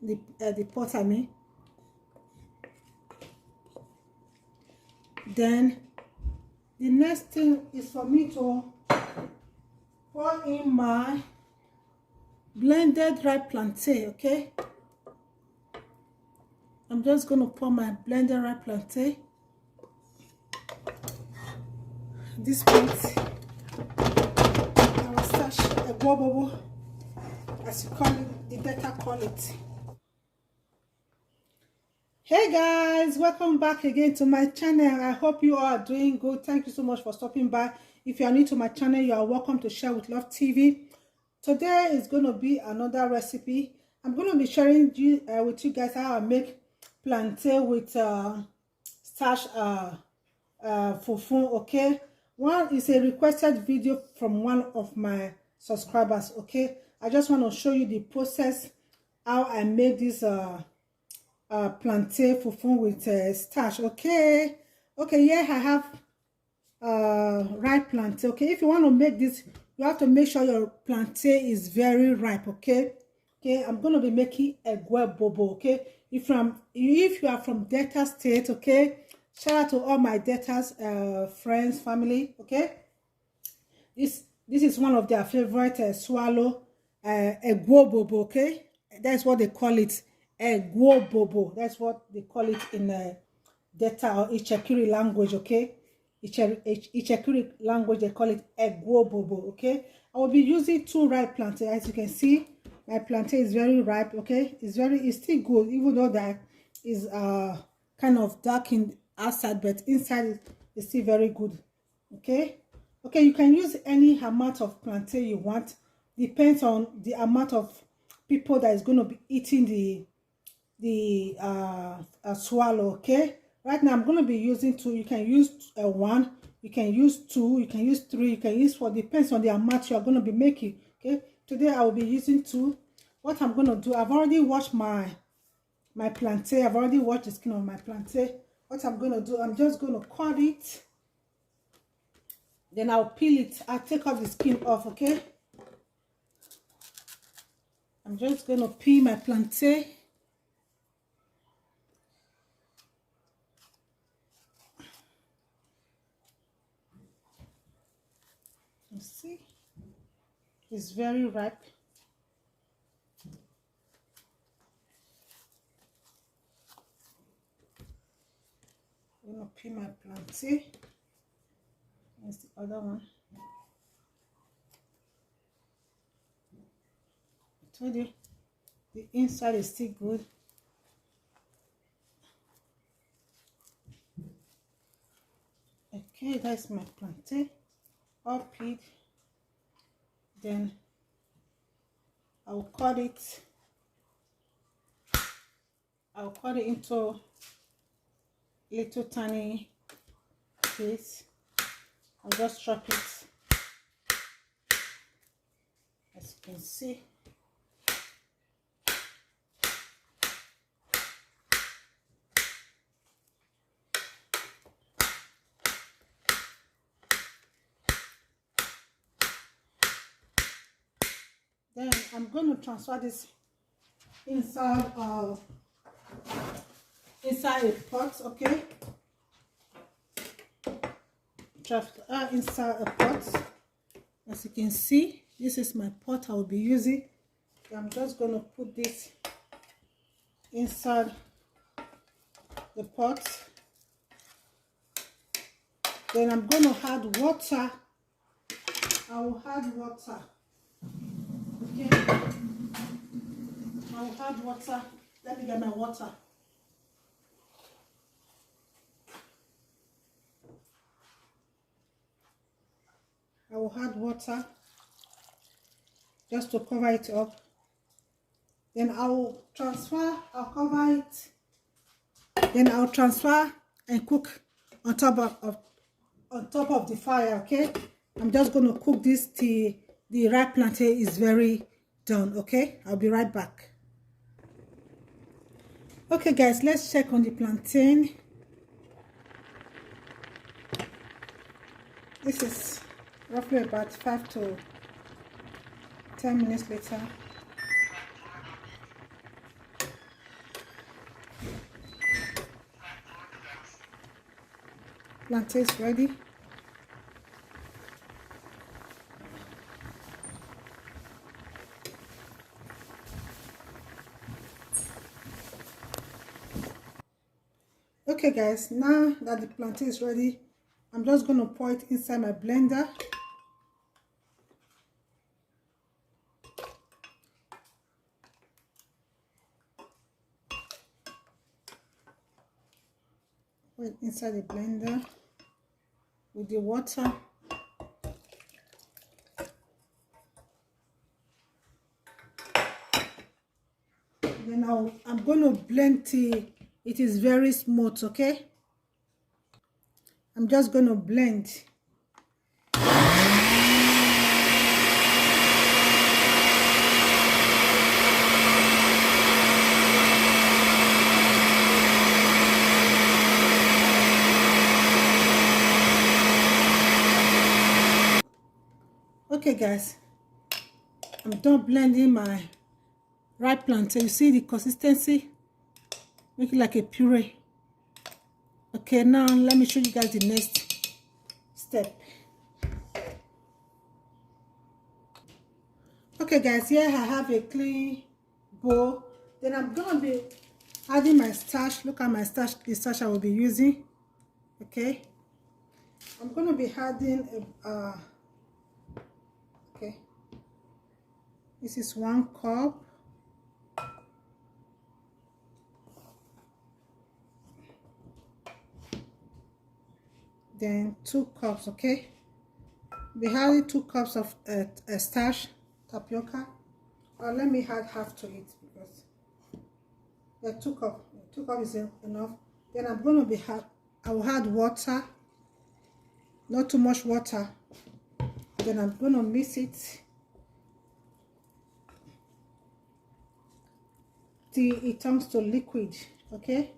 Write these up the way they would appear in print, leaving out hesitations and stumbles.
the pot, I mean. Then the next thing is for me to pour in my blended ripe plantain. Okay, I'm just going to pour my blended ripe plantain. This means our Starch Eguobobo, as you call it, the data call it. Hey guys, welcome back again to my channel. I hope you all are doing good. Thank you so much for stopping by. If you are new to my channel, you are welcome to Share with Love TV. Today is going to be another recipe. I'm going to be sharing with you guys how I make plantain with starch fufu. Okay, one is a requested video from one of my subscribers. Okay, I just want to show you the process how I make this plantain fufu with starch. Okay, here I have ripe plantain. Okay, if you want to make this, you have to make sure your plantain is very ripe. Okay, I'm going to be making Eguobobo. Okay, if you are from Delta State, okay, shout out to all my Delta friends, family. Okay, this is one of their favorite swallow, Eguobobo. Okay, that's what they call it, Eguobobo. That's what they call it in Delta or Itsekiri language. Okay, Itsekiri language, they call it Eguobobo. Okay, I will be using 2 ripe plantain. As you can see, my plantain is very ripe. Okay, it's still good, even though that is kind of dark in outside, but inside is still very good. Okay, you can use any amount of plantain you want. Depends on the amount of people that is going to be eating the swallow. Okay, right now I'm going to be using 2. You can use 1, you can use 2, you can use 3, you can use 4. Depends on the amount you are going to be making. Okay, today I will be using 2. What I'm going to do, I've already washed my plantain. I've already washed the skin of my plantain. What I'm going to do, I'm just going to cut it, then I'll peel it. I'll take off the skin off. Okay, I'm just going to peel my plantain. You see, it's very ripe. I'm going to peel my plantain. Here's the other one. I told you the inside is still good. Okay, that's my plantain all peeled. Then I'll cut it into little tiny piece. I'll just chop it, as you can see. Then I'm going to transfer this inside a pot. Okay, transfer inside a pot. As you can see, this is my pot I will be using. I'm just going to put this inside the pot. Then I'm going to add water. I will add water. Okay, I will add water. Let me get my water. I will add water just to cover it up. Then I'll cover it. Then I'll transfer and cook on top of the fire. Okay, I'm just going to cook this till the ripe plantain is very done. Okay, I'll be right back. Okay guys, let's check on the plantain. This is roughly about 5 to 10 minutes later. plantain is ready. Okay guys, now that the plantain is ready, I'm just going to pour it inside my blender. Pour it inside the blender with the water. Then I'm going to blend till it is very smooth, okay? I'm just going to blend. Okay guys, I'm done blending my ripe plantain. You see the consistency? Make it like a puree. Okay, now let me show you guys the next step. Okay guys, here I have a clean bowl. Then I'm gonna be adding my starch. Look at my starch, the starch I will be using. Okay, I'm gonna be adding okay, this is 1 cup. Then 2 cups. Okay, be adding 2 cups of starch tapioca. Or let me add half to it because 2 cups. 2 cups is enough. Then I'm going to be I will add water, not too much water. Then I'm going to mix it till it turns to liquid. Okay.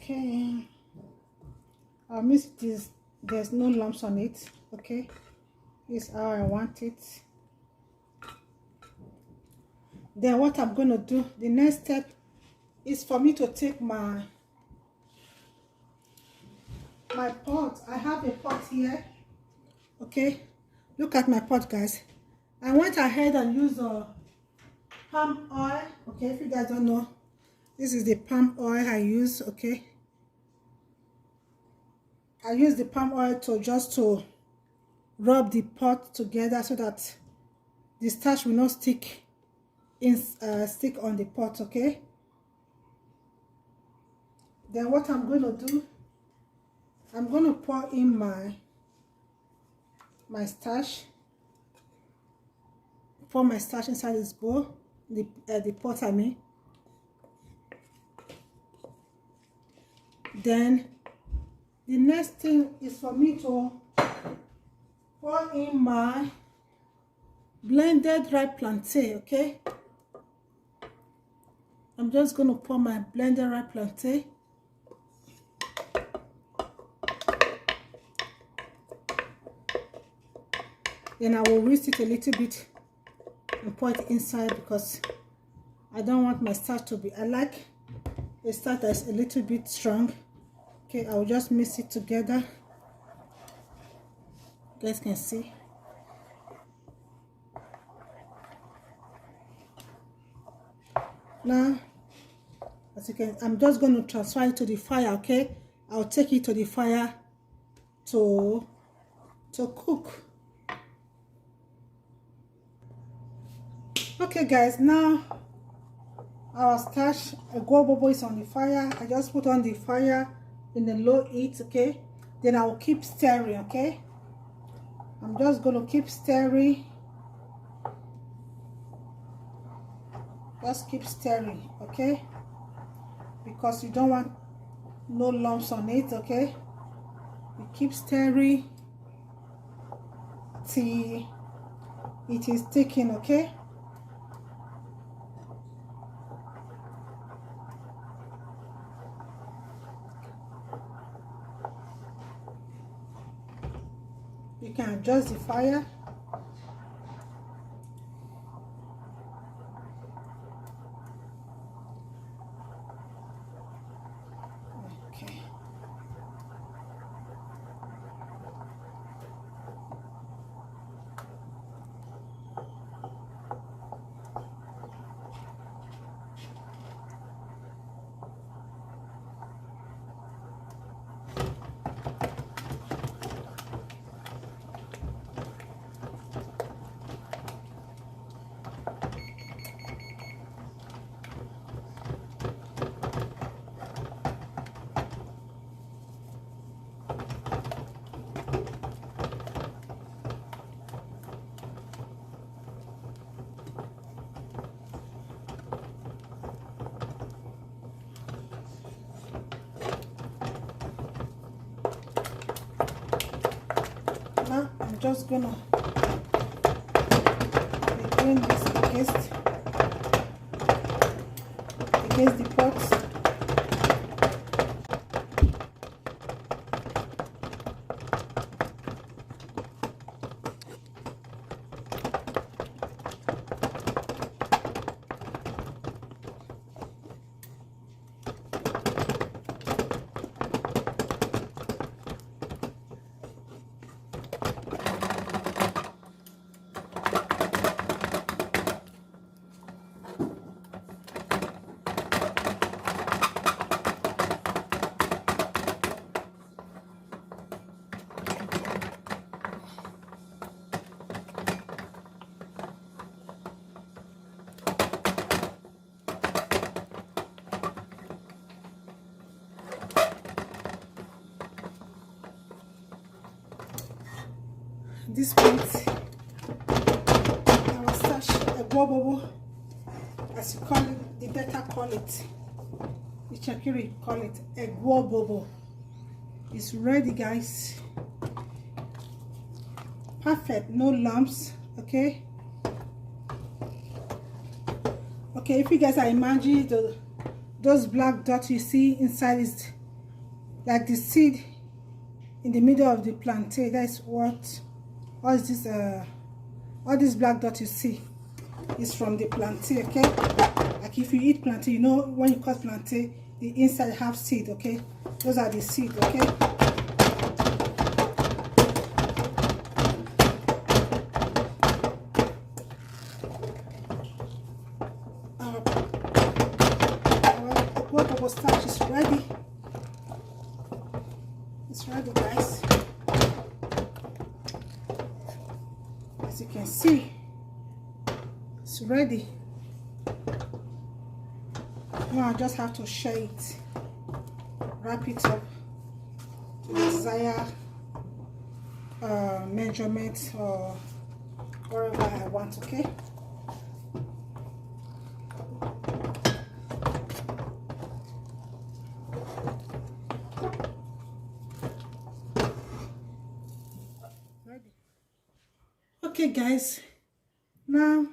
Okay, I'll mix this. There's no lumps on it. Okay, this is how I want it. Then what I'm going to do, the next step is for me to take my pot. I have a pot here. Okay, look at my pot guys. I went ahead and used palm oil. Okay, if you guys don't know, this is the palm oil I use. Okay, I use the palm oil to rub the pot together so that the starch will not stick on the pot. Okay, then what I'm going to do, I'm going to pour in my starch. Pour my starch inside this bowl, the pot I mean. Then the next thing is for me to pour in my blended ripe plantain. Okay, I'm just going to pour my blended ripe plantain. Then I will whisk it a little bit and pour it inside because I don't want my starch to be, I like a starch that's a little bit strong. Okay, I will just mix it together. You guys can see. Now, as you can, I'm just going to transfer it to the fire. Okay, I'll take it to the fire to cook. Okay guys, now our starch Eguobobo is on the fire. I just put on the fire in the low heat. Okay, then I will keep stirring. Okay, I'm just going to keep stirring. Just keep stirring. Okay, because you don't want no lumps on it. Okay, you keep stirring till it is thickened. Okay, you can adjust the fire. Okay. Now I'm just gonna be doing this against the pot. This part, our starch Eguobobo, as you call it, the better call it, Itsekiri call it Eguobobo, is ready, guys. Perfect, no lumps. Okay. Okay, if you guys are imagining those black dots you see inside is like the seed in the middle of the plantain. That's what all this black dot you see is from the plantain. Okay, like if you eat plantain, you know when you cut plantain, the inside have seed. Okay, those are the seed. Okay, our Eguobobo starch is ready. It's ready, guys. As you can see, it's ready. Now I just have to share it, wrap it up to the desired measurement or wherever I want. Okay. Okay, guys, now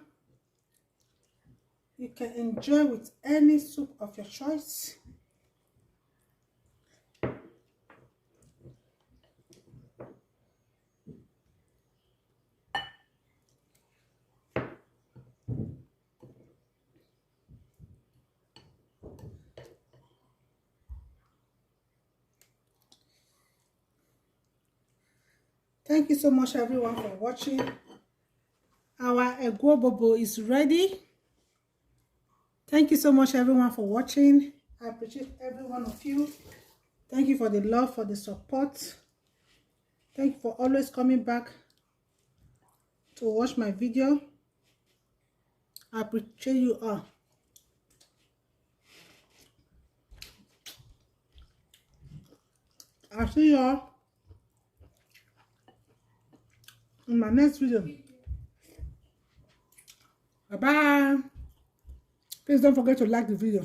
you can enjoy with any soup of your choice. Thank you so much, everyone, for watching. Our Eguobobo is ready. Thank you so much, everyone, for watching. I appreciate every one of you. Thank you for the love, for the support. Thank you for always coming back to watch my video. I appreciate you all. I'll see you all in my next video. Bye bye. Please don't forget to like the video.